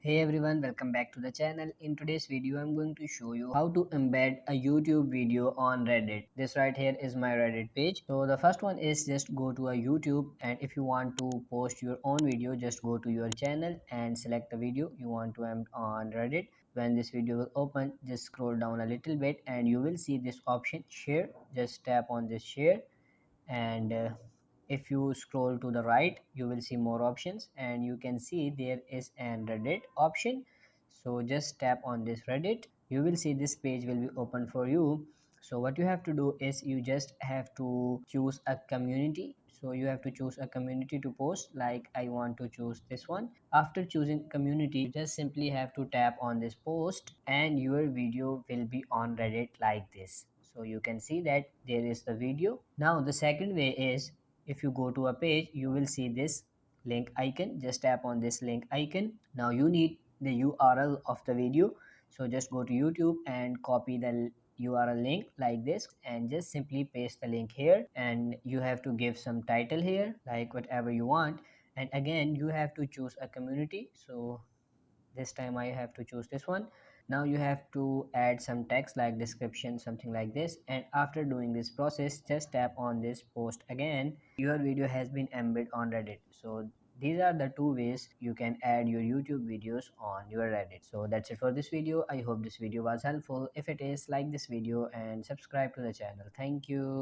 Hey everyone, welcome back to the channel. In today's video, I'm going to show you how to embed a YouTube video on Reddit. This right here is my Reddit page. So the first one is just go to a YouTube, and if you want to post your own video, just go to your channel and select the video you want to embed on Reddit. When this video will open, just scroll down a little bit and you will see this option share. Just tap on this share and if you scroll to the right you will see more options and you can see there is an Reddit option. So just tap on this Reddit, you will see this page will be open for you. So what you have to do is you just have to choose a community. So you have to choose a community to post, like I want to choose this one. After choosing community, you just simply have to tap on this post and your video will be on Reddit like this. So you can see that there is the video. Now the second way is, if you go to a page you will see this link icon. Just tap on this link icon. Now you need the URL of the video, so just go to YouTube and copy the URL link like this and just simply paste the link here, and you have to give some title here like whatever you want. And again you have to choose a community, so this time I have to choose this one. Now you have to add some text like description, something like this, and after doing this process just tap on this post again. Your video has been embedded on Reddit. So these are the two ways you can add your YouTube videos on your Reddit. So that's it for this video. I hope this video was helpful. If it is, like this video and subscribe to the channel. Thank you.